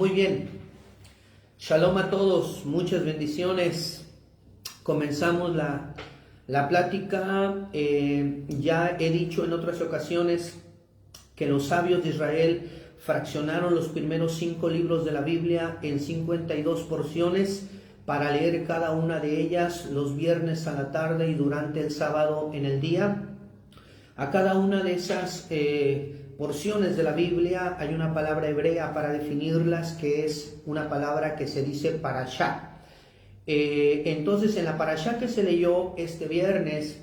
Muy bien, shalom a todos, muchas bendiciones. Comenzamos la plática. Ya he dicho en otras ocasiones que los sabios de Israel fraccionaron los primeros 5 libros de la Biblia en 52 porciones para leer cada una de ellas los viernes a la tarde y durante el sábado en el día. A cada una de esas porciones de la Biblia hay una palabra hebrea para definirlas, que es una palabra que se dice parashá. Entonces, en la parashá que se leyó este viernes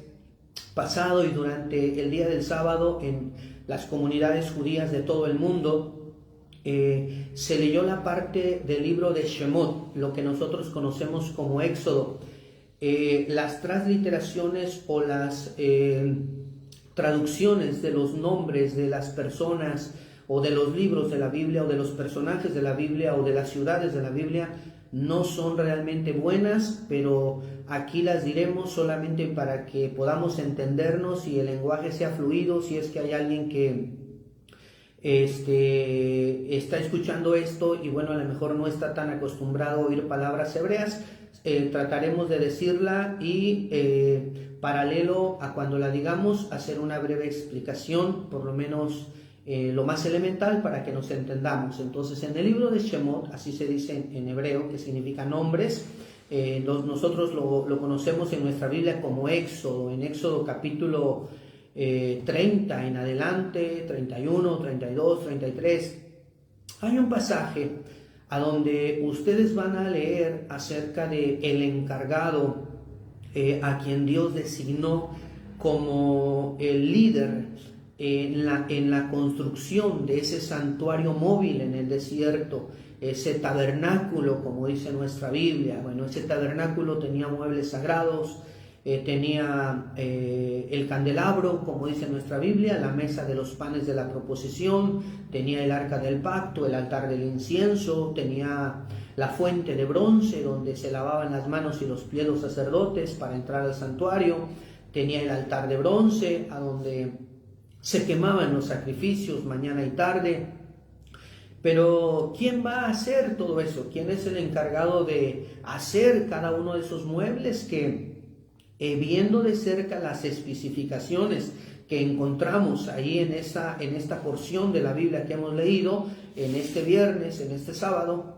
pasado y durante el día del sábado en las comunidades judías de todo el mundo, se leyó la parte del libro de Shemot, lo que nosotros conocemos como Éxodo. Las transliteraciones o las traducciones de los nombres de las personas o de los libros de la Biblia o de los personajes de la Biblia o de las ciudades de la Biblia no son realmente buenas, pero aquí las diremos solamente para que podamos entendernos y el lenguaje sea fluido. Si es que hay alguien que está escuchando esto y bueno, a lo mejor no está tan acostumbrado a oír palabras hebreas, trataremos de decirla y paralelo a cuando la digamos, hacer una breve explicación, por lo menos lo más elemental para que nos entendamos. Entonces, en el libro de Shemot, así se dice en hebreo, que significa nombres, nosotros lo conocemos en nuestra Biblia como Éxodo, en Éxodo capítulo 30 en adelante, 31, 32, 33, hay un pasaje a donde ustedes van a leer acerca de el encargado a quien Dios designó como el líder en la construcción de ese santuario móvil en el desierto, ese tabernáculo, como dice nuestra Biblia. Bueno, ese tabernáculo tenía muebles sagrados, tenía el candelabro, como dice nuestra Biblia, la mesa de los panes de la proposición, tenía el arca del pacto, el altar del incienso, tenía la fuente de bronce donde se lavaban las manos y los pies los sacerdotes para entrar al santuario, tenía el altar de bronce a donde se quemaban los sacrificios mañana y tarde. Pero ¿quién va a hacer todo eso? ¿Quién es el encargado de hacer cada uno de esos muebles? Que viendo de cerca las especificaciones que encontramos ahí en esta porción de la Biblia que hemos leído en este viernes, en este sábado,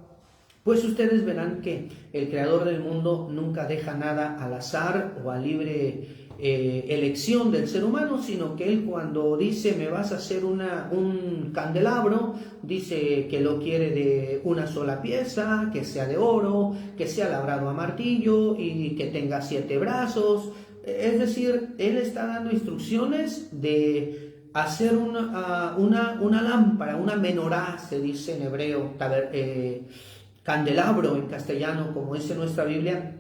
pues ustedes verán que el creador del mundo nunca deja nada al azar o a libre elección del ser humano, sino que él, cuando dice me vas a hacer un candelabro, dice que lo quiere de una sola pieza, que sea de oro, que sea labrado a martillo y que tenga 7 brazos. Es decir, él está dando instrucciones de hacer una lámpara, una menorá, se dice en hebreo, candelabro en castellano, como dice nuestra Biblia.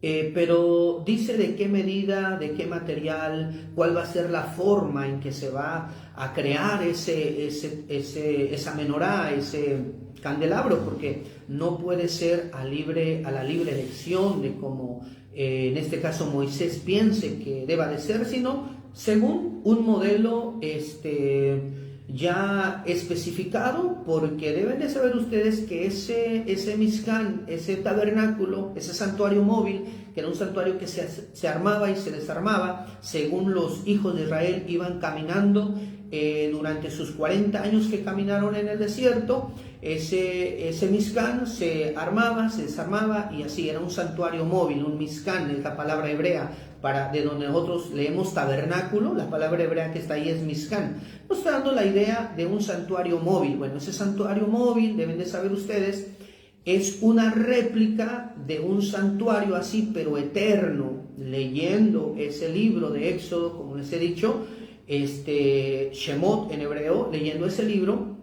Pero dice de qué medida, de qué material, cuál va a ser la forma en que se va a crear esa menorá, ese candelabro, porque no puede ser a la libre elección de cómo en este caso Moisés piense que deba de ser, sino según un modelo ya especificado, porque deben de saber ustedes que ese Mishkan, ese tabernáculo, ese santuario móvil, que era un santuario que se armaba y se desarmaba según los hijos de Israel iban caminando durante sus 40 años que caminaron en el desierto. Ese Mishkan se armaba, se desarmaba y así era un santuario móvil. Un Mishkan es la palabra hebrea de donde nosotros leemos tabernáculo, la palabra hebrea que está ahí es Mishkan. Nos está dando la idea de un santuario móvil. Bueno, ese santuario móvil, deben de saber ustedes, es una réplica de un santuario así, pero eterno. Leyendo ese libro de Éxodo, como les he dicho, Shemot en hebreo, leyendo ese libro,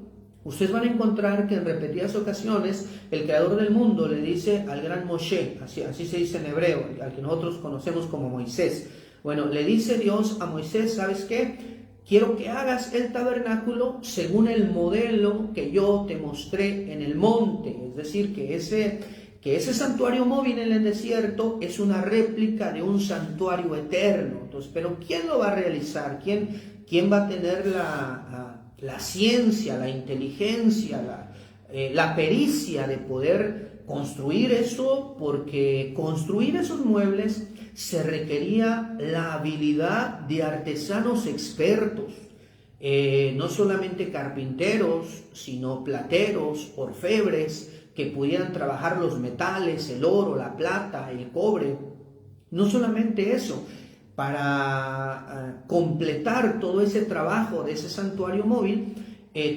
ustedes van a encontrar que en repetidas ocasiones el creador del mundo le dice al gran Moshe, así se dice en hebreo, al que nosotros conocemos como Moisés. Bueno, le dice Dios a Moisés, ¿sabes qué? Quiero que hagas el tabernáculo según el modelo que yo te mostré en el monte. Es decir, que ese santuario móvil en el desierto es una réplica de un santuario eterno. Entonces, pero ¿quién lo va a realizar? ¿Quién va a tener la ciencia, la inteligencia, la pericia de poder construir eso, porque construir esos muebles se requería la habilidad de artesanos expertos, no solamente carpinteros, sino plateros, orfebres, que pudieran trabajar los metales, el oro, la plata, el cobre. No solamente eso, para completar todo ese trabajo de ese santuario móvil,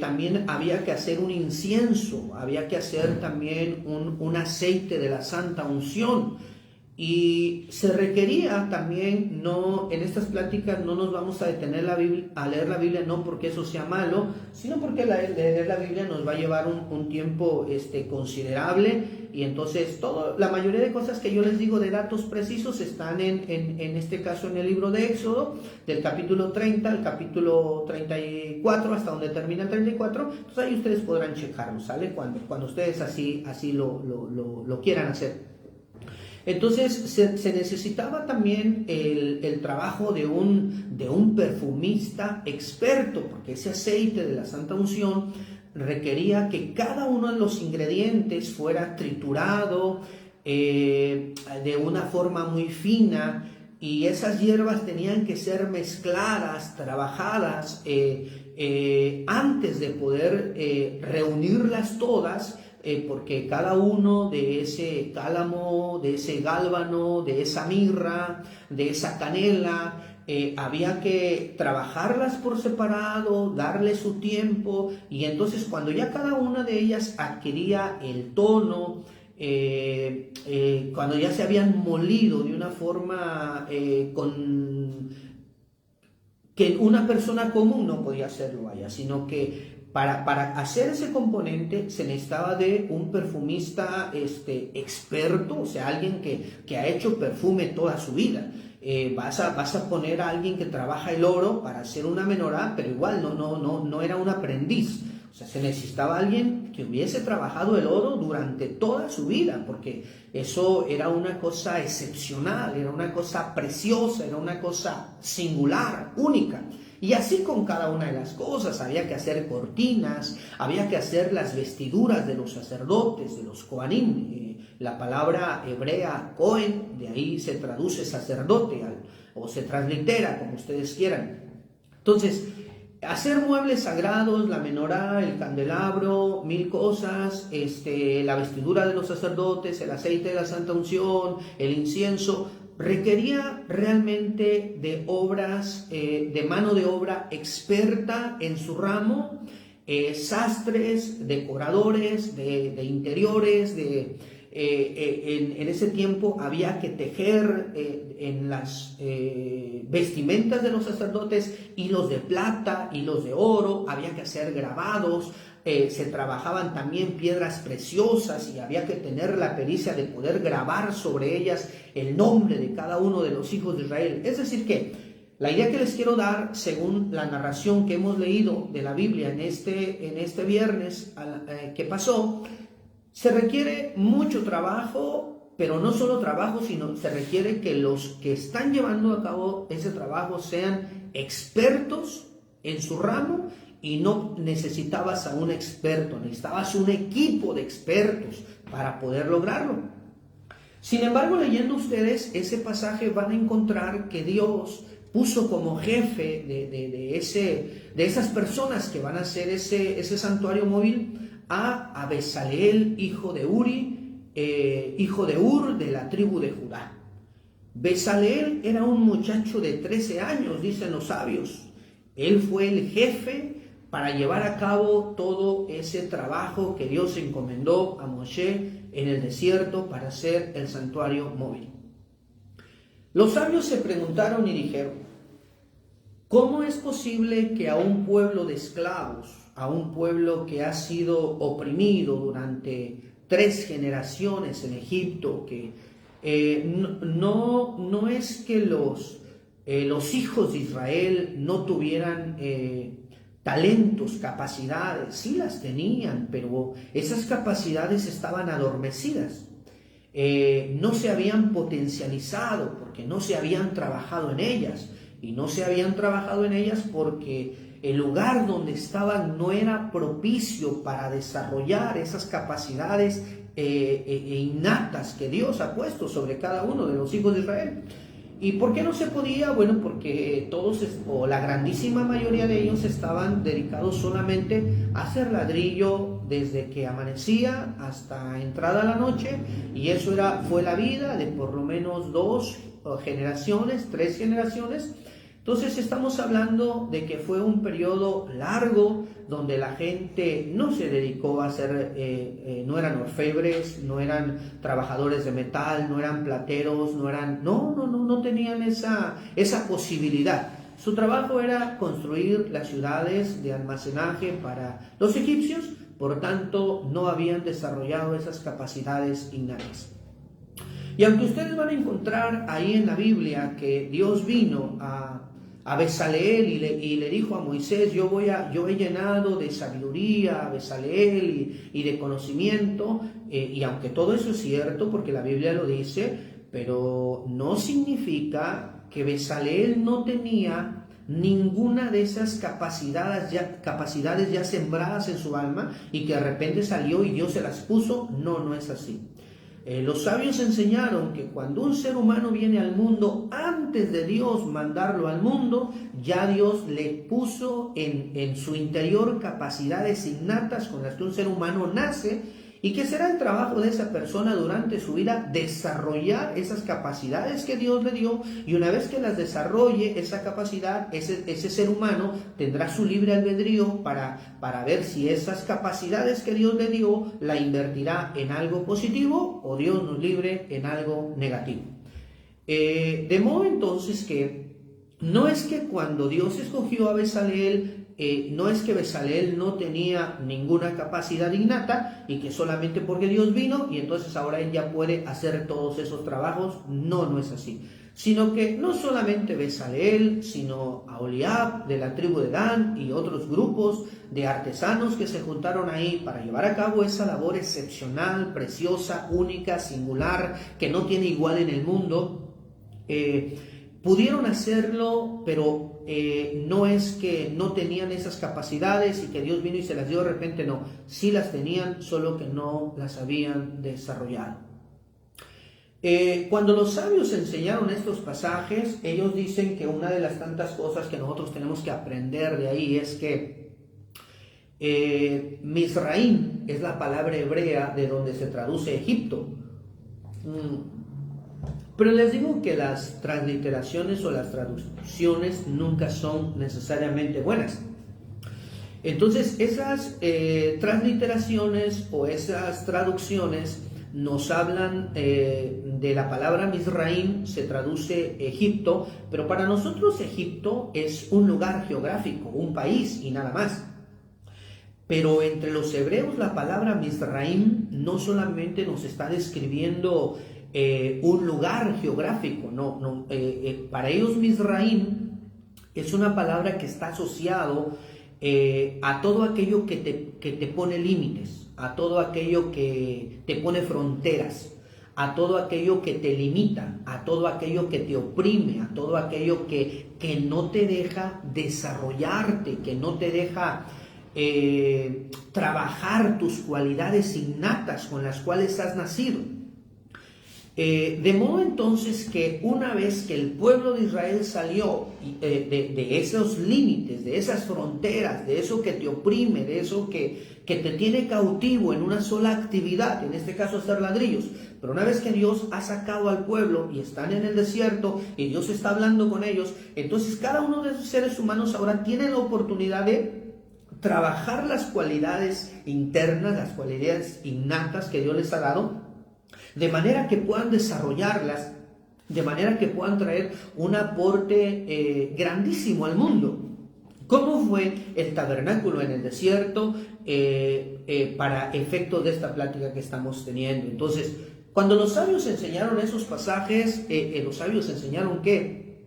también había que hacer un incienso, había que hacer también un aceite de la santa unción, y se requería también, no, en estas pláticas no nos vamos a detener a leer la Biblia, no porque eso sea malo, sino porque leer la Biblia nos va a llevar un tiempo considerable, y entonces la mayoría de cosas que yo les digo de datos precisos están en este caso en el libro de Éxodo, del capítulo 30 al capítulo 34, hasta donde termina el 34, entonces ahí ustedes podrán checarlo, ¿sale? Cuando ustedes así lo quieran hacer. Entonces se necesitaba también el trabajo de un perfumista experto, porque ese aceite de la santa unción requería que cada uno de los ingredientes fuera triturado de una forma muy fina, y esas hierbas tenían que ser mezcladas, trabajadas antes de poder reunirlas todas, porque cada uno de ese cálamo, de ese gálbano, de esa mirra, de esa canela, había que trabajarlas por separado, darle su tiempo, y entonces cuando ya cada una de ellas adquiría el tono, cuando ya se habían molido de una forma que una persona común no podía hacerlo, sino que para hacer ese componente se necesitaba de un perfumista experto, o sea, alguien que ha hecho perfume toda su vida. Vas a poner a alguien que trabaja el oro para hacer una menorá, pero igual no era un aprendiz. O sea, se necesitaba alguien que hubiese trabajado el oro durante toda su vida, porque eso era una cosa excepcional, era una cosa preciosa, era una cosa singular, única. Y así con cada una de las cosas, había que hacer cortinas, había que hacer las vestiduras de los sacerdotes, de los Kohanim. La palabra hebrea Cohen, de ahí se traduce sacerdote o se translitera, como ustedes quieran. Entonces, hacer muebles sagrados, la menorá, el candelabro, mil cosas, la vestidura de los sacerdotes, el aceite de la santa unción, el incienso, requería realmente de obras, de mano de obra experta en su ramo, sastres, decoradores de interiores, en ese tiempo había que tejer en las vestimentas de los sacerdotes hilos de plata, hilos de oro, había que hacer grabados, se trabajaban también piedras preciosas y había que tener la pericia de poder grabar sobre ellas el nombre de cada uno de los hijos de Israel. Es decir que la idea que les quiero dar, según la narración que hemos leído de la Biblia en este viernes que pasó, se requiere mucho trabajo, pero no solo trabajo, sino se requiere que los que están llevando a cabo ese trabajo sean expertos en su ramo, y no necesitabas a un experto, necesitabas un equipo de expertos para poder lograrlo. Sin embargo, leyendo ustedes ese pasaje van a encontrar que Dios puso como jefe de esas personas que van a hacer ese santuario móvil a Bezaleel, hijo de Uri, hijo de Ur, de la tribu de Judá. Bezaleel era un muchacho de 13 años, dicen los sabios. Él fue el jefe para llevar a cabo todo ese trabajo que Dios encomendó a Moshe en el desierto para hacer el santuario móvil. Los sabios se preguntaron y dijeron: ¿cómo es posible que a un pueblo de esclavos, a un pueblo que ha sido oprimido durante 3 generaciones en Egipto, que no es que los hijos de Israel no tuvieran talentos, capacidades, sí las tenían, pero esas capacidades estaban adormecidas, no se habían potencializado porque no se habían trabajado en ellas, y no se habían trabajado en ellas porque el lugar donde estaban no era propicio para desarrollar esas capacidades innatas que Dios ha puesto sobre cada uno de los hijos de Israel. ¿Y por qué no se podía? Bueno, porque todos, o la grandísima mayoría de ellos, estaban dedicados solamente a hacer ladrillo desde que amanecía hasta entrada la noche, y eso fue la vida de por lo menos 2 generaciones, 3 generaciones. Entonces estamos hablando de que fue un periodo largo donde la gente no se dedicó a hacer, no eran orfebres, no eran trabajadores de metal, no eran plateros, no tenían esa posibilidad. Su trabajo era construir las ciudades de almacenaje para los egipcios, por tanto no habían desarrollado esas capacidades innatas. Y aunque ustedes van a encontrar ahí en la Biblia que Dios vino a Bezaleel y le dijo a Moisés, yo he llenado de sabiduría a Bezaleel y de conocimiento, y aunque todo eso es cierto porque la Biblia lo dice, pero no significa que Bezaleel no tenía ninguna de esas capacidades ya sembradas en su alma y que de repente salió y Dios se las puso. No es así. Los sabios enseñaron que cuando un ser humano viene al mundo, antes de Dios mandarlo al mundo, ya Dios le puso en su interior capacidades innatas con las que un ser humano nace, y que será el trabajo de esa persona durante su vida desarrollar esas capacidades que Dios le dio, y una vez que las desarrolle esa capacidad, ese ser humano tendrá su libre albedrío para ver si esas capacidades que Dios le dio la invertirá en algo positivo o Dios nos libre en algo negativo. De modo entonces que no es que cuando Dios escogió a Bezaleel, no es que Bezaleel no tenía ninguna capacidad innata y que solamente porque Dios vino y entonces ahora él ya puede hacer todos esos trabajos. No es así. Sino que no solamente Bezaleel, sino Aholiab de la tribu de Dan y otros grupos de artesanos que se juntaron ahí para llevar a cabo esa labor excepcional, preciosa, única, singular, que no tiene igual en el mundo. Pudieron hacerlo, pero no es que no tenían esas capacidades y que Dios vino y se las dio de repente, no. Sí las tenían, solo que no las habían desarrollado. Cuando los sabios enseñaron estos pasajes, ellos dicen que una de las tantas cosas que nosotros tenemos que aprender de ahí es que Mizraim es la palabra hebrea de donde se traduce Egipto. Pero les digo que las transliteraciones o las traducciones nunca son necesariamente buenas. Entonces esas transliteraciones o esas traducciones nos hablan de la palabra Mizraim, se traduce Egipto, pero para nosotros Egipto es un lugar geográfico, un país y nada más. Pero entre los hebreos la palabra Mizraim no solamente nos está describiendo un lugar geográfico, para ellos Mizraim es una palabra que está asociado a todo aquello que te pone límites, a todo aquello que te pone fronteras, a todo aquello que te limita, a todo aquello que te oprime, a todo aquello que no te deja desarrollarte, que no te deja trabajar tus cualidades innatas con las cuales has nacido. De modo entonces que una vez que el pueblo de Israel salió de esos límites, de esas fronteras, de eso que te oprime, de eso que te tiene cautivo en una sola actividad, en este caso hacer ladrillos, pero una vez que Dios ha sacado al pueblo y están en el desierto y Dios está hablando con ellos, entonces cada uno de esos seres humanos ahora tiene la oportunidad de trabajar las cualidades internas, las cualidades innatas que Dios les ha dado, de manera que puedan desarrollarlas, de manera que puedan traer un aporte grandísimo al mundo. ¿Cómo fue el tabernáculo en el desierto para efectos de esta plática que estamos teniendo? Entonces, cuando los sabios enseñaron esos pasajes, los sabios enseñaron que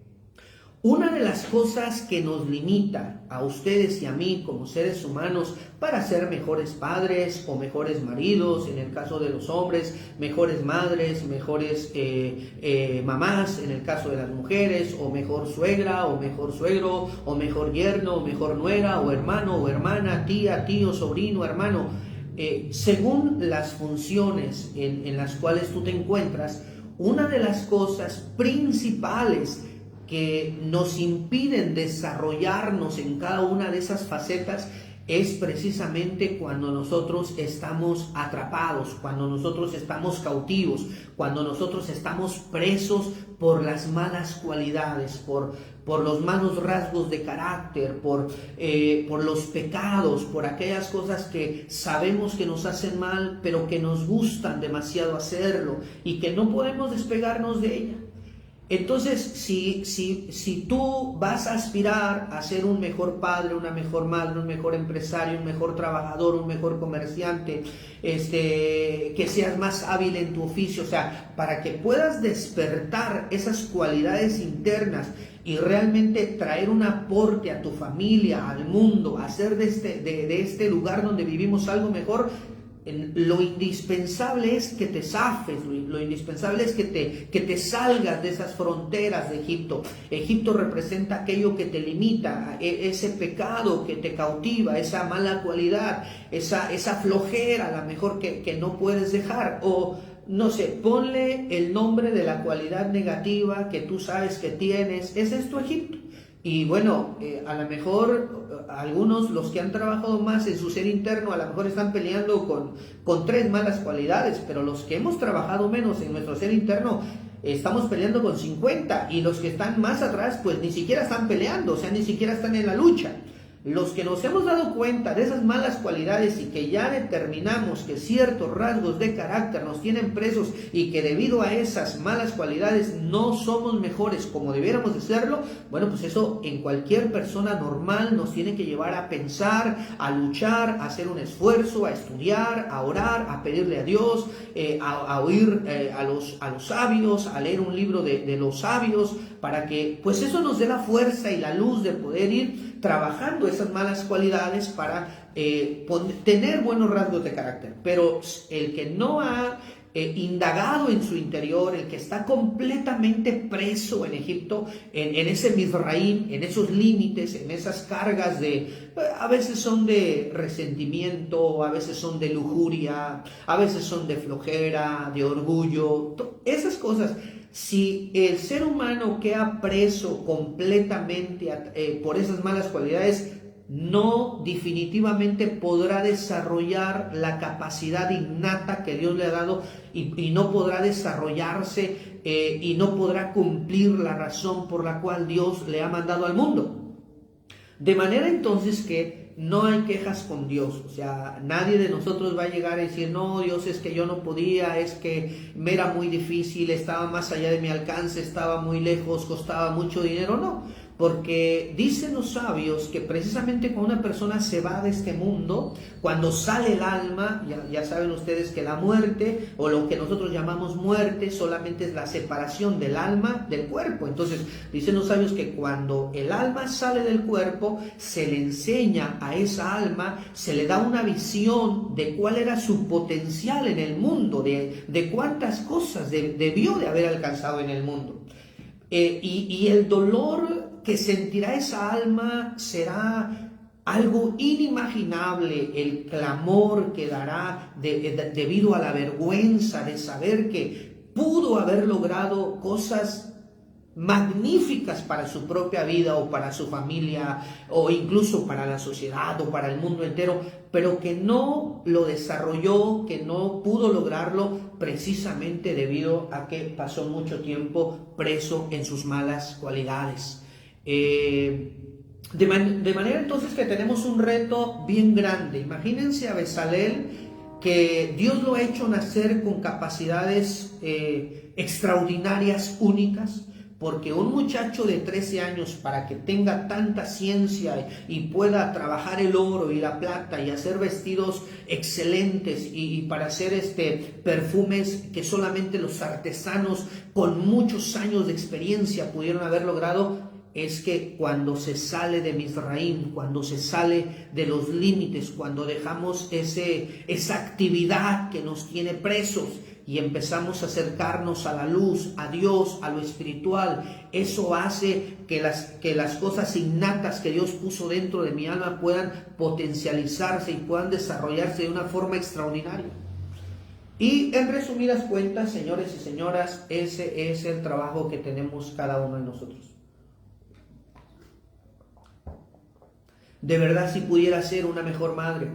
Una de las cosas que nos limita a ustedes y a mí como seres humanos para ser mejores padres o mejores maridos, en el caso de los hombres, mejores madres, mejores mamás, en el caso de las mujeres, o mejor suegra, o mejor suegro, o mejor yerno, o mejor nuera, o hermano, o hermana, tía, tío, sobrino, hermano, según las funciones en las cuales tú te encuentras, una de las cosas principales que nos impiden desarrollarnos en cada una de esas facetas es precisamente cuando nosotros estamos atrapados, cuando nosotros estamos cautivos, cuando nosotros estamos presos por las malas cualidades, por los malos rasgos de carácter, por los pecados, por aquellas cosas que sabemos que nos hacen mal, pero que nos gustan demasiado hacerlo y que no podemos despegarnos de ella. Entonces, si tú vas a aspirar a ser un mejor padre, una mejor madre, un mejor empresario, un mejor trabajador, un mejor comerciante, que seas más hábil en tu oficio, o sea, para que puedas despertar esas cualidades internas y realmente traer un aporte a tu familia, al mundo, hacer de este lugar donde vivimos algo mejor, lo indispensable es que te zafes, lo indispensable es que te salgas de esas fronteras de Egipto. Egipto representa aquello que te limita, ese pecado que te cautiva, esa mala cualidad, esa flojera a lo mejor que no puedes dejar, o no sé, ponle el nombre de la cualidad negativa que tú sabes que tienes. Ese es tu Egipto. Y bueno, a lo mejor algunos, los que han trabajado más en su ser interno, a lo mejor están peleando con 3 malas cualidades, pero los que hemos trabajado menos en nuestro ser interno, estamos peleando con 50, y los que están más atrás, pues ni siquiera están peleando, o sea, ni siquiera están en la lucha. Los que nos hemos dado cuenta de esas malas cualidades y que ya determinamos que ciertos rasgos de carácter nos tienen presos y que debido a esas malas cualidades no somos mejores como debiéramos de serlo, bueno, pues eso en cualquier persona normal nos tiene que llevar a pensar, a luchar, a hacer un esfuerzo, a estudiar, a orar, a pedirle a Dios, a oír a los sabios, a leer un libro de los sabios, para que pues eso nos dé la fuerza y la luz de poder ir trabajando esas malas cualidades para tener buenos rasgos de carácter. Pero el que no ha indagado en su interior, el que está completamente preso en Egipto, en ese Mizraim, en esos límites, en esas cargas a veces son de resentimiento, a veces son de lujuria, a veces son de flojera, de orgullo, esas cosas. Si el ser humano queda preso completamente por esas malas cualidades, no definitivamente podrá desarrollar la capacidad innata que Dios le ha dado y no podrá desarrollarse y no podrá cumplir la razón por la cual Dios le ha mandado al mundo. De manera entonces que no hay quejas con Dios, o sea, nadie de nosotros va a llegar a decir, no, Dios, es que yo no podía, es que me era muy difícil, estaba más allá de mi alcance, estaba muy lejos, costaba mucho dinero, no. Porque dicen los sabios que precisamente cuando una persona se va de este mundo, cuando sale el alma, ya saben ustedes que la muerte, o lo que nosotros llamamos muerte, solamente es la separación del alma del cuerpo. Entonces dicen los sabios que cuando el alma sale del cuerpo, se le enseña a esa alma, se le da una visión de cuál era su potencial en el mundo, de cuántas cosas debió de haber alcanzado en el mundo. Y el dolor que sentirá esa alma será algo inimaginable, el clamor que dará debido a la vergüenza de saber que pudo haber logrado cosas magníficas para su propia vida o para su familia o incluso para la sociedad o para el mundo entero, pero que no lo desarrolló, que no pudo lograrlo precisamente debido a que pasó mucho tiempo preso en sus malas cualidades. De manera entonces que tenemos un reto bien grande. Imagínense a Bezalel, que Dios lo ha hecho nacer con capacidades extraordinarias, únicas, porque un muchacho de 13 años, para que tenga tanta ciencia y pueda trabajar el oro y la plata y hacer vestidos excelentes y para hacer perfumes que solamente los artesanos con muchos años de experiencia pudieron haber logrado, es que cuando se sale de Misraim, cuando se sale de los límites, cuando dejamos esa actividad que nos tiene presos y empezamos a acercarnos a la luz, a Dios, a lo espiritual, eso hace que las cosas innatas que Dios puso dentro de mi alma puedan potencializarse y puedan desarrollarse de una forma extraordinaria. Y en resumidas cuentas, señores y señoras, ese es el trabajo que tenemos cada uno de nosotros. De verdad, si pudieras ser una mejor madre,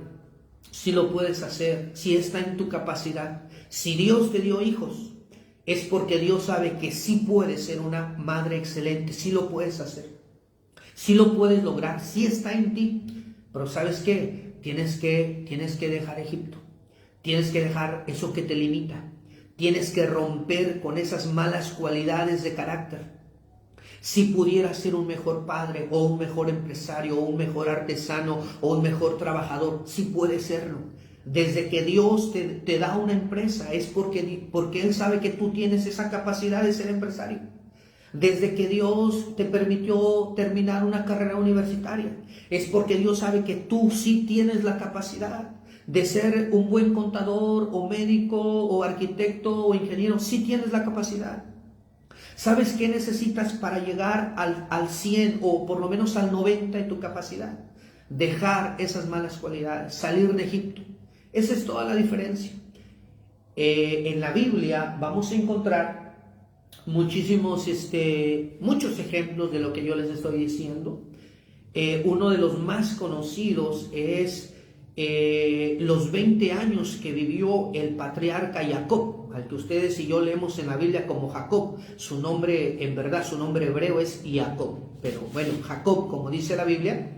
si lo puedes hacer, si está en tu capacidad, si Dios te dio hijos, es porque Dios sabe que sí puedes ser una madre excelente, sí lo puedes hacer, sí lo puedes lograr, sí está en ti. Pero ¿sabes qué? Tienes que dejar Egipto, tienes que dejar eso que te limita, tienes que romper con esas malas cualidades de carácter. Si pudieras ser un mejor padre o un mejor empresario o un mejor artesano o un mejor trabajador, sí puedes serlo. Desde que Dios te da una empresa es porque Él sabe que tú tienes esa capacidad de ser empresario. Desde que Dios te permitió terminar una carrera universitaria es porque Dios sabe que tú sí tienes la capacidad de ser un buen contador o médico o arquitecto o ingeniero. Sí tienes la capacidad. ¿Sabes qué necesitas para llegar al 100 o por lo menos al 90 de tu capacidad? Dejar esas malas cualidades, salir de Egipto. Esa es toda la diferencia. En la Biblia vamos a encontrar muchos ejemplos de lo que yo les estoy diciendo. Uno de los más conocidos es los 20 años que vivió el patriarca Jacob, al que ustedes y yo leemos en la Biblia como Jacob. Su nombre, en verdad, su nombre hebreo es Jacob, pero bueno, Jacob, como dice la Biblia.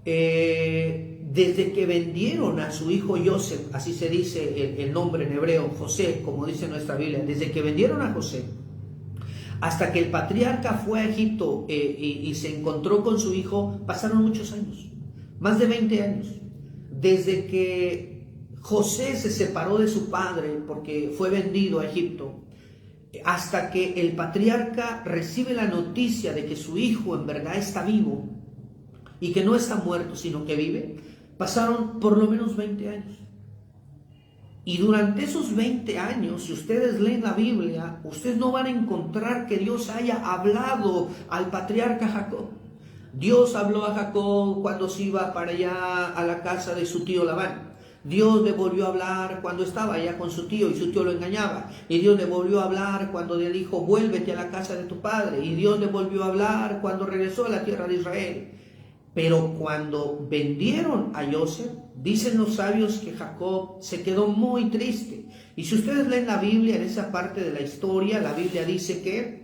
Desde que vendieron a su hijo Joseph, así se dice el nombre en hebreo, José, como dice nuestra Biblia, desde que vendieron a José hasta que el patriarca fue a Egipto y se encontró con su hijo, pasaron muchos años, más de 20 años. Desde que José se separó de su padre porque fue vendido a Egipto, hasta que el patriarca recibe la noticia de que su hijo en verdad está vivo y que no está muerto, sino que vive, pasaron por lo menos 20 años. Y durante esos 20 años, si ustedes leen la Biblia, ustedes no van a encontrar que Dios haya hablado al patriarca Jacob. Dios habló a Jacob cuando se iba para allá a la casa de su tío Labán. Dios le volvió a hablar cuando estaba allá con su tío y su tío lo engañaba. Y Dios le volvió a hablar cuando le dijo, vuélvete a la casa de tu padre. Y Dios le volvió a hablar cuando regresó a la tierra de Israel. Pero cuando vendieron a Joseph, dicen los sabios que Jacob se quedó muy triste. Y si ustedes leen la Biblia, en esa parte de la historia, la Biblia dice que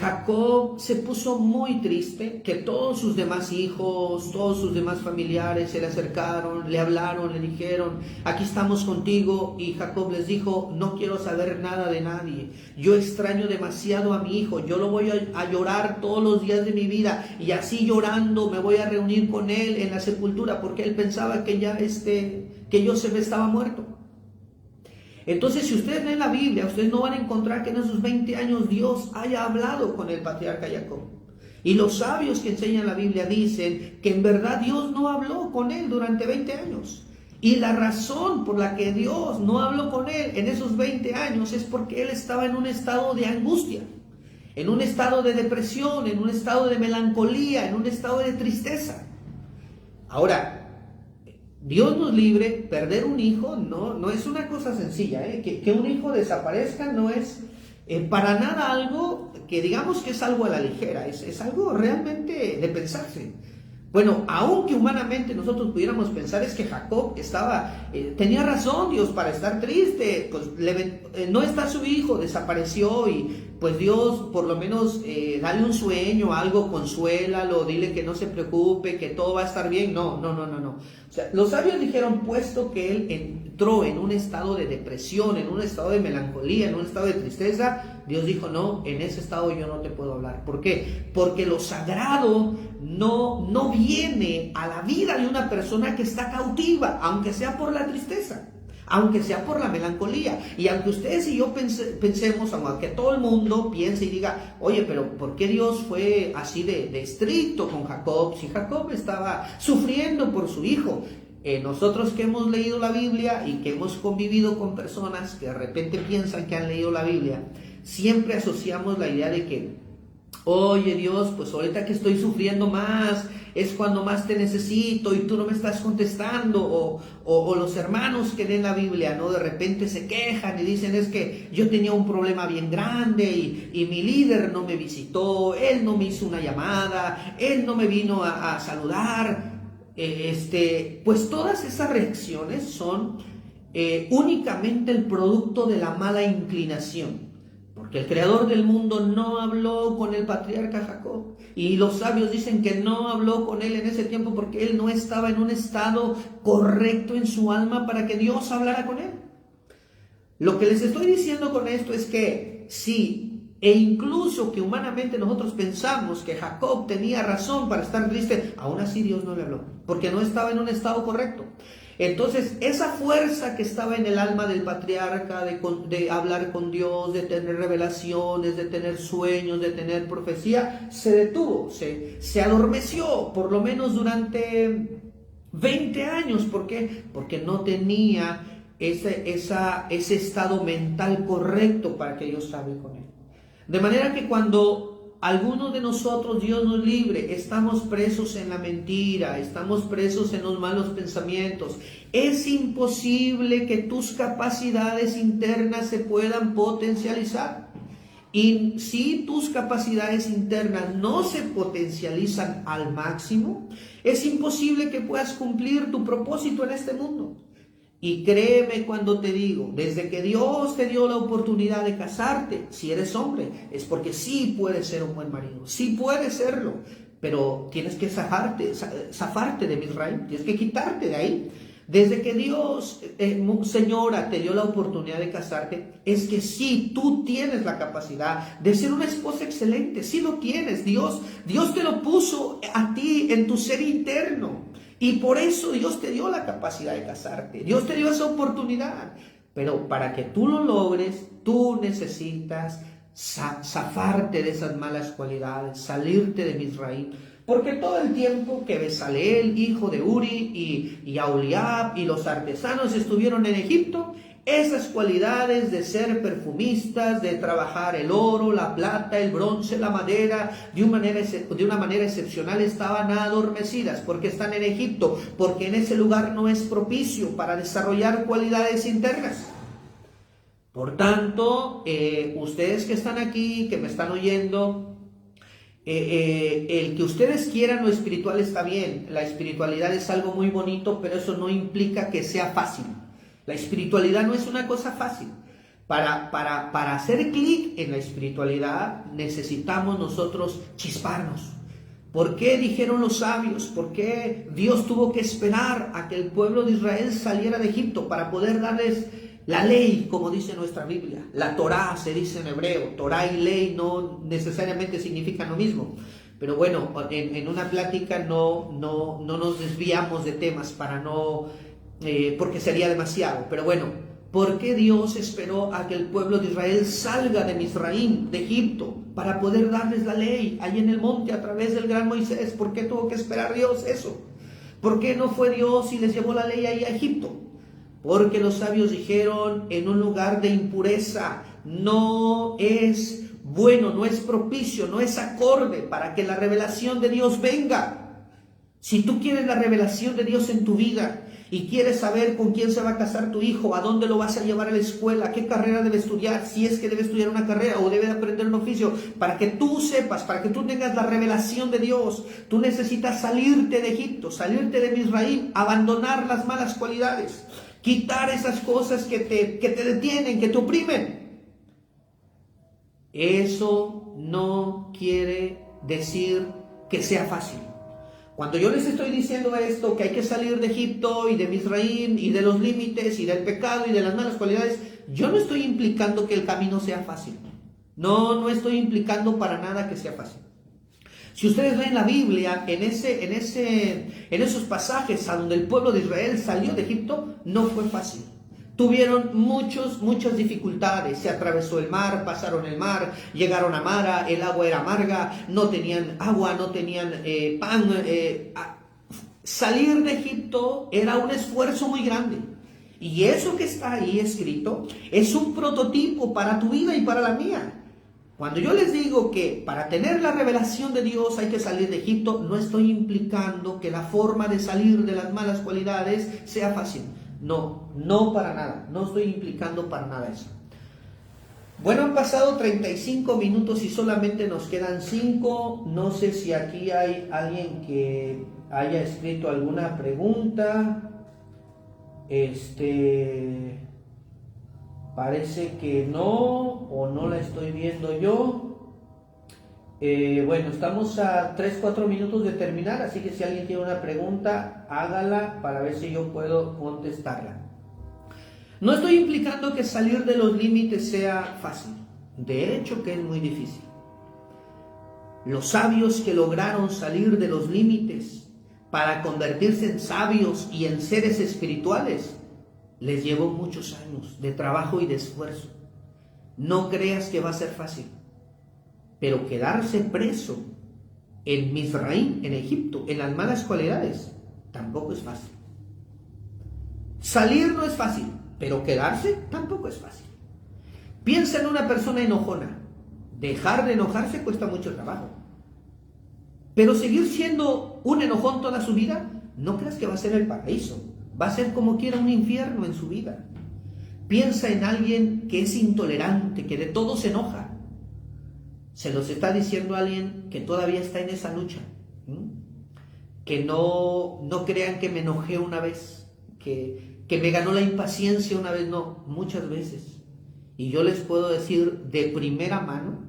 Jacob se puso muy triste, que todos sus demás hijos, todos sus demás familiares se le acercaron, le hablaron, le dijeron, aquí estamos contigo. Y Jacob les dijo, no quiero saber nada de nadie, yo extraño demasiado a mi hijo, yo lo voy a llorar todos los días de mi vida, y así llorando me voy a reunir con él en la sepultura, porque él pensaba que ya que Joseph estaba muerto. Entonces, si ustedes leen la Biblia, ustedes no van a encontrar que en esos 20 años Dios haya hablado con el patriarca Jacob. Y los sabios que enseñan la Biblia dicen que en verdad Dios no habló con él durante 20 años. Y la razón por la que Dios no habló con él en esos 20 años es porque él estaba en un estado de angustia, en un estado de depresión, en un estado de melancolía, en un estado de tristeza. Ahora, Dios nos libre, perder un hijo no es una cosa sencilla, que un hijo desaparezca no es para nada algo que digamos que es algo a la ligera, es algo realmente de pensarse. Bueno, aunque humanamente nosotros pudiéramos pensar es que Jacob tenía razón Dios para estar triste, pues no está su hijo, desapareció y pues Dios por lo menos dale un sueño, algo, consuélalo, dile que no se preocupe, que todo va a estar bien. No. O sea, los sabios dijeron, puesto que él entró en un estado de depresión, en un estado de melancolía, en un estado de tristeza, Dios dijo, no, en ese estado yo no te puedo hablar. ¿Por qué? Porque lo sagrado no viene a la vida de una persona que está cautiva, aunque sea por la tristeza. aunque sea por la melancolía. Y aunque ustedes y yo pensemos, aunque todo el mundo piense y diga, oye, pero ¿por qué Dios fue así de estricto con Jacob? Si Jacob estaba sufriendo por su hijo. Nosotros que hemos leído la Biblia y que hemos convivido con personas que de repente piensan que han leído la Biblia, siempre asociamos la idea de que, oye Dios, pues ahorita que estoy sufriendo más, es cuando más te necesito y tú no me estás contestando, o los hermanos que leen la Biblia, ¿no? De repente se quejan y dicen, es que yo tenía un problema bien grande y mi líder no me visitó, él no me hizo una llamada, él no me vino a saludar. Pues todas esas reacciones son únicamente el producto de la mala inclinación. Porque el creador del mundo no habló con el patriarca Jacob. Y los sabios dicen que no habló con él en ese tiempo porque él no estaba en un estado correcto en su alma para que Dios hablara con él. Lo que les estoy diciendo con esto es que sí, e incluso que humanamente nosotros pensamos que Jacob tenía razón para estar triste, aún así Dios no le habló, porque no estaba en un estado correcto. Entonces, esa fuerza que estaba en el alma del patriarca de hablar con Dios, de tener revelaciones, de tener sueños, de tener profecía, se detuvo, se adormeció, por lo menos durante 20 años. ¿Por qué? Porque no tenía ese estado mental correcto para que Dios hable con él. De manera que cuando algunos de nosotros, Dios nos libre, estamos presos en la mentira, estamos presos en los malos pensamientos, es imposible que tus capacidades internas se puedan potencializar. Y si tus capacidades internas no se potencializan al máximo, es imposible que puedas cumplir tu propósito en este mundo. Y créeme cuando te digo, desde que Dios te dio la oportunidad de casarte, si eres hombre, es porque sí puedes ser un buen marido, sí puedes serlo, pero tienes que zafarte de Misraim, tienes que quitarte de ahí. Desde que Dios, señora, te dio la oportunidad de casarte, es que sí, tú tienes la capacidad de ser una esposa excelente, sí lo tienes. Dios te lo puso a ti en tu ser interno. Y por eso Dios te dio la capacidad de casarte. Dios te dio esa oportunidad. Pero para que tú lo logres, tú necesitas zafarte de esas malas cualidades, salirte de Misraim. Porque todo el tiempo que Bezaleel, hijo de Uri, y Aholiab y los artesanos estuvieron en Egipto, esas cualidades de ser perfumistas, de trabajar el oro, la plata, el bronce, la madera, de una manera excepcional, estaban adormecidas. Porque están en Egipto, porque en ese lugar no es propicio para desarrollar cualidades internas. Por tanto, ustedes que están aquí, que me están oyendo, el que ustedes quieran lo espiritual está bien. La espiritualidad es algo muy bonito, pero eso no implica que sea fácil. La espiritualidad no es una cosa fácil. Para hacer clic en la espiritualidad necesitamos nosotros chisparnos. ¿Por qué dijeron los sabios? ¿Por qué Dios tuvo que esperar a que el pueblo de Israel saliera de Egipto para poder darles la ley, como dice nuestra Biblia? La Torá se dice en hebreo. Torá y ley no necesariamente significan lo mismo. Pero bueno, en una plática no nos desviamos de temas para no... porque sería demasiado. Pero bueno, ¿por qué Dios esperó a que el pueblo de Israel salga de Misraim, de Egipto, para poder darles la ley ahí en el monte a través del gran Moisés? ¿Por qué tuvo que esperar Dios eso? ¿Por qué no fue Dios y les llevó la ley ahí a Egipto? Porque los sabios dijeron, en un lugar de impureza no es bueno, no es propicio, no es acorde para que la revelación de Dios venga. Si tú quieres la revelación de Dios en tu vida y quieres saber con quién se va a casar tu hijo, a dónde lo vas a llevar a la escuela, qué carrera debe estudiar, si es que debe estudiar una carrera o debe aprender un oficio, para que tú sepas, para que tú tengas la revelación de Dios, tú necesitas salirte de Egipto, salirte de Misraim, abandonar las malas cualidades, quitar esas cosas que te detienen, que te oprimen. Eso no quiere decir que sea fácil. Cuando yo les estoy diciendo esto, que hay que salir de Egipto y de Misraim y de los límites y del pecado y de las malas cualidades, yo no estoy implicando que el camino sea fácil. No estoy implicando para nada que sea fácil. Si ustedes leen la Biblia, en esos pasajes a donde el pueblo de Israel salió de Egipto, no fue fácil. Tuvieron muchas dificultades, se atravesó el mar, pasaron el mar, llegaron a Mara, el agua era amarga, no tenían agua, no tenían pan. Salir de Egipto era un esfuerzo muy grande. Y eso que está ahí escrito es un prototipo para tu vida y para la mía. Cuando yo les digo que para tener la revelación de Dios hay que salir de Egipto, no estoy implicando que la forma de salir de las malas cualidades sea fácil. No para nada. No estoy implicando para nada eso. Bueno, han pasado 35 minutos y solamente nos quedan 5. No sé si aquí hay alguien que haya escrito alguna pregunta. Parece que no, o no la estoy viendo yo. Bueno, estamos a 3-4 minutos de terminar, así que si alguien tiene una pregunta, hágala para ver si yo puedo contestarla. No estoy implicando que salir de los límites sea fácil, de hecho que es muy difícil. Los sabios que lograron salir de los límites para convertirse en sabios y en seres espirituales, les llevó muchos años de trabajo y de esfuerzo. No creas que va a ser fácil, pero quedarse preso en Misraim, en Egipto, en las malas cualidades, tampoco es fácil. Salir no es fácil, pero quedarse tampoco es fácil. Piensa en una persona enojona. Dejar de enojarse cuesta mucho trabajo. Pero seguir siendo un enojón toda su vida, no creas que va a ser el paraíso. Va a ser como quiera un infierno en su vida. Piensa en alguien que es intolerante, que de todo se enoja. Se los está diciendo a alguien que todavía está en esa lucha. Que no crean que me enojé una vez, que me ganó la impaciencia una vez, no, muchas veces. Y yo les puedo decir de primera mano,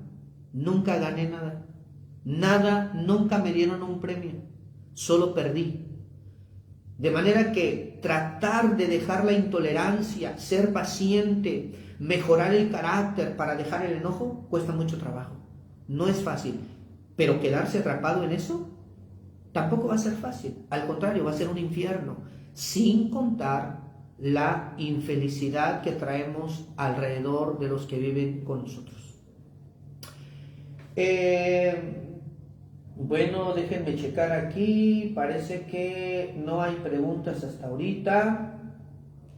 nunca gané nada. Nada, nunca me dieron un premio, solo perdí. De manera que tratar de dejar la intolerancia, ser paciente, mejorar el carácter para dejar el enojo, cuesta mucho trabajo. No es fácil, pero quedarse atrapado en eso tampoco va a ser fácil. Al contrario, va a ser un infierno, sin contar la infelicidad que traemos alrededor de los que viven con nosotros. Bueno, déjenme checar aquí. Parece que no hay preguntas hasta ahorita.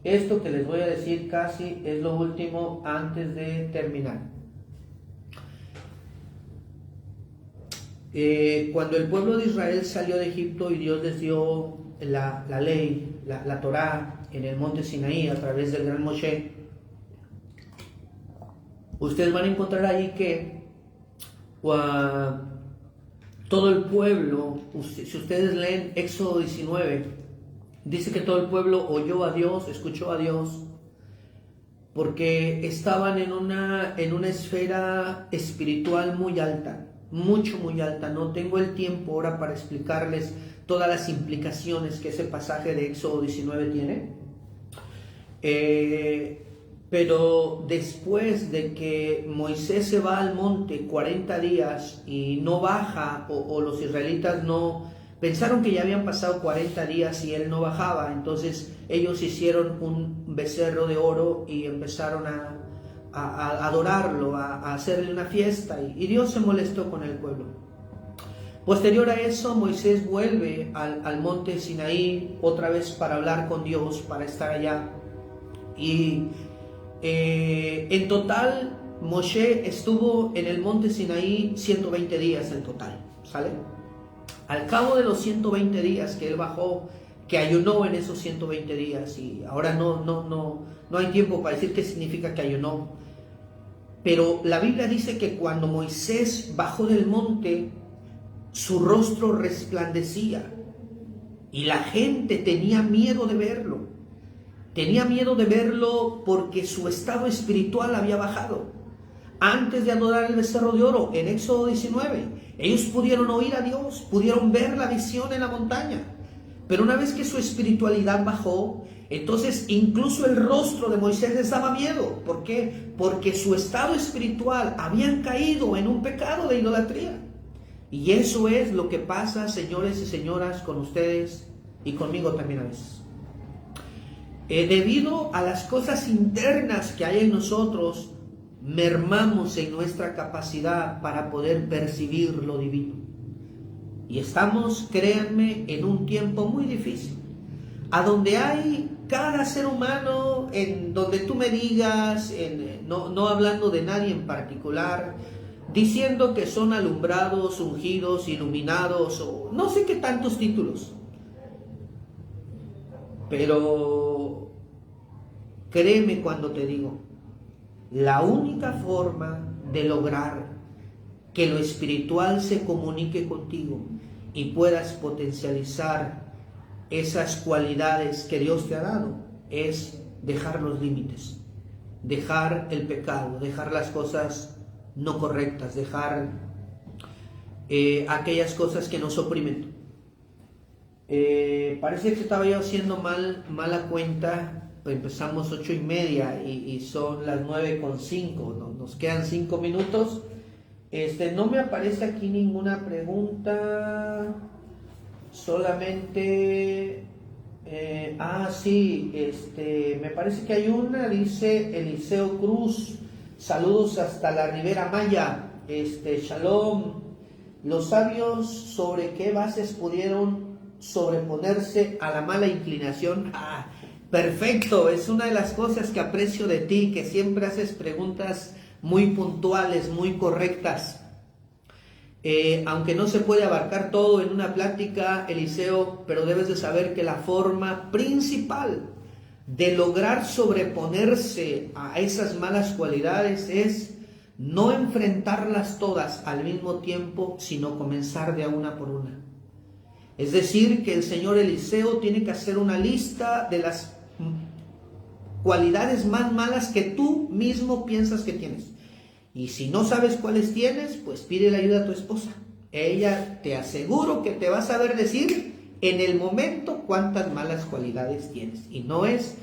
Esto que les voy a decir casi es lo último antes de terminar. Cuando el pueblo de Israel salió de Egipto y Dios les dio la ley, la Torá en el monte Sinaí a través del gran Moshe, ustedes van a encontrar ahí que todo el pueblo, si ustedes leen Éxodo 19, dice que todo el pueblo oyó a Dios, escuchó a Dios, porque estaban en una esfera espiritual muy alta, muy alta. No tengo el tiempo ahora para explicarles todas las implicaciones que ese pasaje de Éxodo 19 tiene. Pero después de que Moisés se va al monte 40 días y no baja, o los israelitas no pensaron que ya habían pasado 40 días y él no bajaba, entonces ellos hicieron un becerro de oro y empezaron a adorarlo, a hacerle una fiesta, y Dios se molestó con el pueblo. Posterior a eso, Moisés vuelve al monte Sinaí otra vez para hablar con Dios, para estar allá. Y en total, Moshe estuvo en el monte Sinaí 120 días en total, ¿sale? Al cabo de los 120 días que él bajó, que ayunó en esos 120 días, y ahora no hay tiempo para decir qué significa que ayunó, pero la Biblia dice que cuando Moisés bajó del monte, su rostro resplandecía y la gente tenía miedo de verlo. Tenía miedo de verlo porque su estado espiritual había bajado. Antes de adorar el becerro de oro, en Éxodo 19, ellos pudieron oír a Dios, pudieron ver la visión en la montaña. Pero una vez que su espiritualidad bajó, entonces incluso el rostro de Moisés les daba miedo. ¿Por qué? Porque su estado espiritual habían caído en un pecado de idolatría. Y eso es lo que pasa, señores y señoras, con ustedes y conmigo también a veces. Debido a las cosas internas que hay en nosotros, mermamos en nuestra capacidad para poder percibir lo divino. Y estamos, créanme, en un tiempo muy difícil, a donde hay cada ser humano, en donde tú me digas, no hablando de nadie en particular, diciendo que son alumbrados, ungidos, iluminados, o no sé qué tantos títulos. Pero créeme cuando te digo, la única forma de lograr que lo espiritual se comunique contigo y puedas potencializar esas cualidades que Dios te ha dado es dejar los límites, dejar el pecado, dejar las cosas no correctas, dejar aquellas cosas que nos oprimen. Parece que estaba yo haciendo mala cuenta. Empezamos 8:30 y son las 9:05, ¿no? Nos quedan 5 minutos. No me aparece aquí ninguna pregunta, solamente sí, me parece que hay una, dice Eliseo Cruz, saludos hasta la Ribera Maya, Shalom. Los sabios, ¿sobre qué bases pudieron sobreponerse a la mala inclinación? Perfecto, es una de las cosas que aprecio de ti, que siempre haces preguntas muy puntuales, muy correctas. Aunque no se puede abarcar todo en una plática, Eliseo, pero debes de saber que la forma principal de lograr sobreponerse a esas malas cualidades es no enfrentarlas todas al mismo tiempo, sino comenzar de una por una. Es decir, que el señor Eliseo tiene que hacer una lista de las cualidades más malas que tú mismo piensas que tienes. Y si no sabes cuáles tienes, pues pide la ayuda a tu esposa. Ella, te aseguro que te va a saber decir en el momento cuántas malas cualidades tienes. Y no es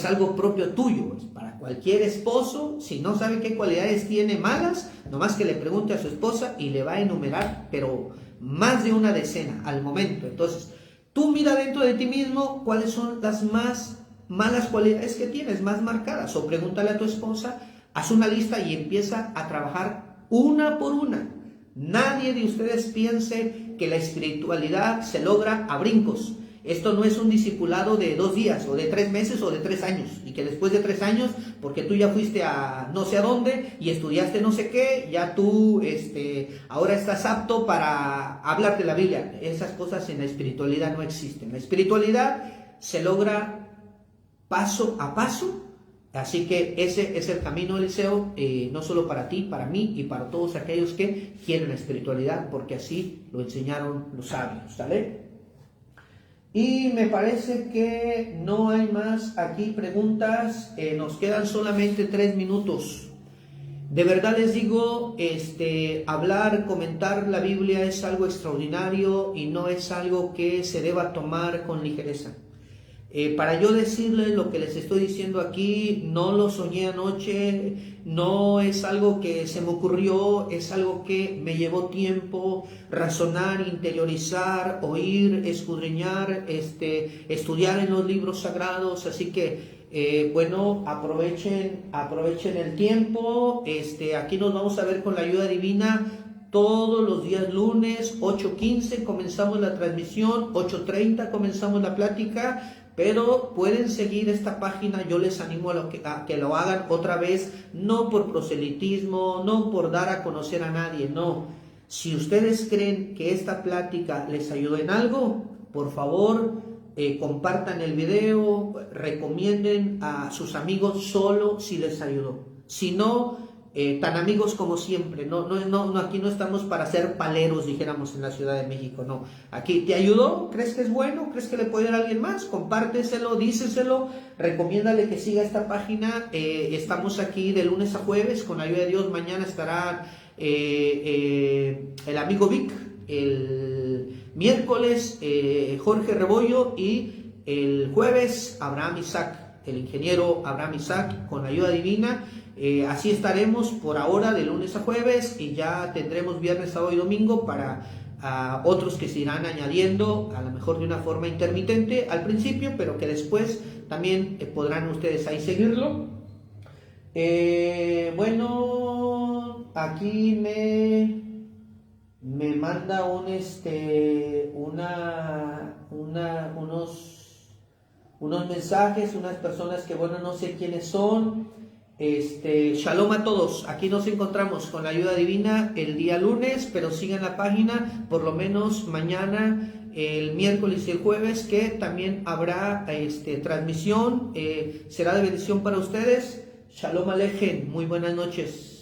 algo propio tuyo, es para cualquier esposo. Si no sabe qué cualidades tiene malas, nomás que le pregunte a su esposa y le va a enumerar, pero más de una decena al momento. Entonces, tú mira dentro de ti mismo cuáles son las más malas cualidades que tienes, más marcadas, o pregúntale a tu esposa, haz una lista y empieza a trabajar una por una. Nadie de ustedes piense que la espiritualidad se logra a brincos. Esto no es un discipulado de 2 días, o de 3 meses, o de 3 años, y que después de 3 años, porque tú ya fuiste a no sé a dónde, y estudiaste no sé qué, ya tú ahora estás apto para hablar de la Biblia. Esas cosas en la espiritualidad no existen. La espiritualidad se logra paso a paso, así que ese es el camino, Eliseo, no solo para ti, para mí y para todos aquellos que quieren la espiritualidad, porque así lo enseñaron los sabios, ¿sale? Y me parece que no hay más aquí preguntas, nos quedan solamente 3 minutos. De verdad les digo, hablar, comentar la Biblia es algo extraordinario y no es algo que se deba tomar con ligereza. Para yo decirles lo que les estoy diciendo aquí, no lo soñé anoche, no es algo que se me ocurrió, es algo que me llevó tiempo razonar, interiorizar, oír, escudriñar, estudiar en los libros sagrados. Así que bueno, aprovechen el tiempo. Aquí nos vamos a ver con la ayuda divina todos los días lunes, 8:15 comenzamos la transmisión, 8:30 comenzamos la plática. Pero pueden seguir esta página, yo les animo a que lo hagan otra vez, no por proselitismo, no por dar a conocer a nadie, no. Si ustedes creen que esta plática les ayudó en algo, por favor, compartan el video, recomienden a sus amigos solo si les ayudó. Si no, tan amigos como siempre, no, aquí no estamos para ser paleros, dijéramos en la Ciudad de México, no. Aquí te ayudó, crees que es bueno, crees que le puede dar a alguien más, compárteselo, díceselo, recomiéndale que siga esta página. Estamos aquí de lunes a jueves, con la ayuda de Dios. Mañana estará el amigo Vic, el miércoles Jorge Rebollo, y el jueves Abraham Isaac, el ingeniero Abraham Isaac, con la ayuda divina. Así estaremos por ahora de lunes a jueves, y ya tendremos viernes, sábado y domingo para otros que se irán añadiendo, a lo mejor de una forma intermitente al principio, pero que después también podrán ustedes ahí seguirlo. Bueno, aquí me manda unos mensajes, unas personas que bueno, no sé quiénes son. Shalom a todos, aquí nos encontramos con la ayuda divina el día lunes, pero sigan la página por lo menos mañana, el miércoles y el jueves, que también habrá transmisión, será de bendición para ustedes. Shalom Alejem, muy buenas noches.